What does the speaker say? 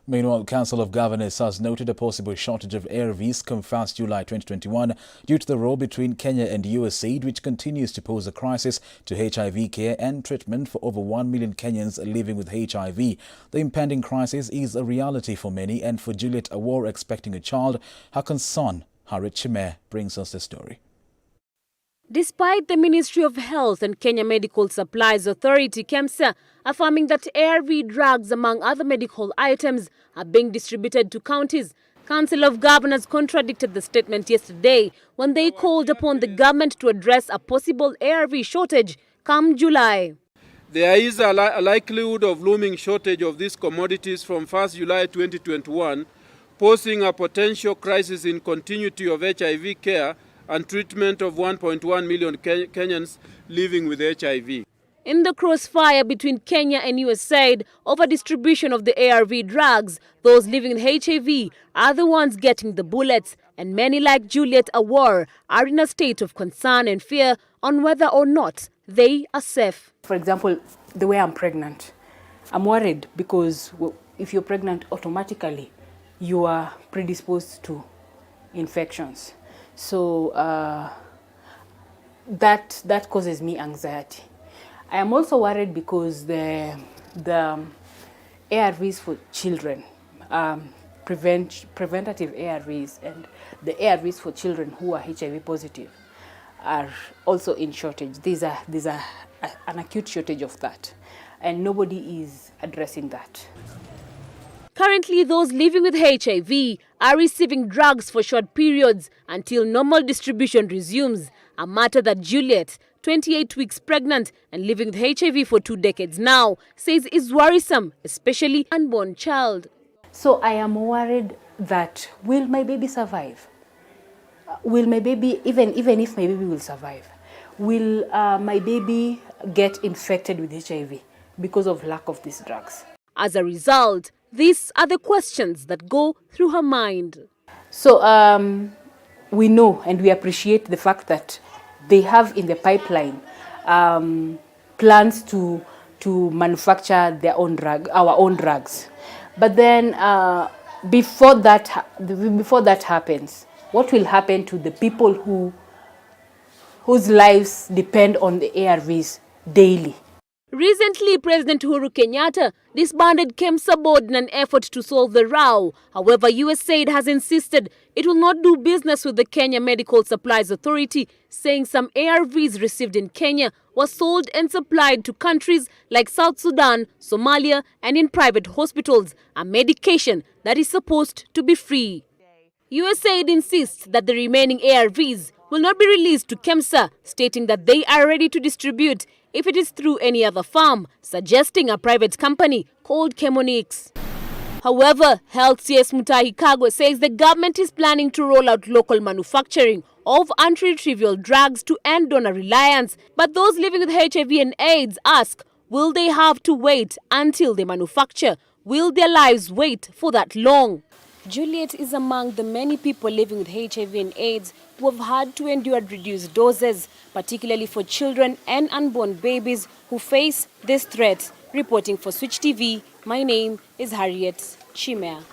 Meanwhile, Council of Governors has noted a possible shortage of ARVs come 1st July 2021 due to the row between Kenya and USAID, which continues to pose a crisis to HIV care and treatment for over 1 million Kenyans living with HIV. The impending crisis is a reality for many, and for Juliet Awor expecting a child, her concern, Harriet Chimer brings us the story. Despite the Ministry of Health and Kenya Medical Supplies Authority (KEMSA) affirming that ARV drugs, among other medical items, are being distributed to counties, Council of Governors contradicted the statement yesterday when they called upon the government to address a possible ARV shortage come July. There is a likelihood of looming shortage of these commodities from 1st July 2021, posing a potential crisis in continuity of HIV care and treatment of 1.1 million Kenyans living with HIV. In the crossfire between Kenya and USAID over distribution of the ARV drugs, those living with HIV are the ones getting the bullets, and many like Juliet Awor are in a state of concern and fear on whether or not they are safe. For example, the way I'm pregnant, I'm worried because if you're pregnant, automatically you are predisposed to infections. So that causes me anxiety. I am also worried because the ARVs for children, preventative ARVs, and the ARVs for children who are HIV positive are also in shortage. There's an acute shortage of that, and nobody is addressing that. Currently, those living with HIV are receiving drugs for short periods until normal distribution resumes, a matter that Juliet, 28 weeks pregnant and living with HIV for 2 decades now, says is worrisome, especially unborn child. So I am worried that will my baby survive? Will my baby, even if my baby will survive, will my baby get infected with HIV because of lack of these drugs? As a result, these are the questions that go through her mind. So we know and we appreciate the fact that they have in the pipeline plans to manufacture their own our own drugs. But then before that happens, what will happen to the people whose lives depend on the ARVs daily? Recently, President Uhuru Kenyatta disbanded KEMSA board in an effort to solve the row. However, USAID has insisted it will not do business with the Kenya Medical Supplies Authority, saying some ARVs received in Kenya were sold and supplied to countries like South Sudan, Somalia, and in private hospitals, a medication that is supposed to be free. USAID insists that the remaining ARVs will not be released to KEMSA, stating that they are ready to distribute if it is through any other farm, suggesting a private company called Chemonix. However, Health CS Mutahi Kagwe says the government is planning to roll out local manufacturing of antiretroviral drugs to end donor reliance. But those living with HIV and AIDS ask, will they have to wait until they manufacture? Will their lives wait for that long? Juliet is among the many people living with HIV and AIDS who have had to endure reduced doses, particularly for children and unborn babies who face this threat. Reporting for Switch TV, my name is Harriet Chimer.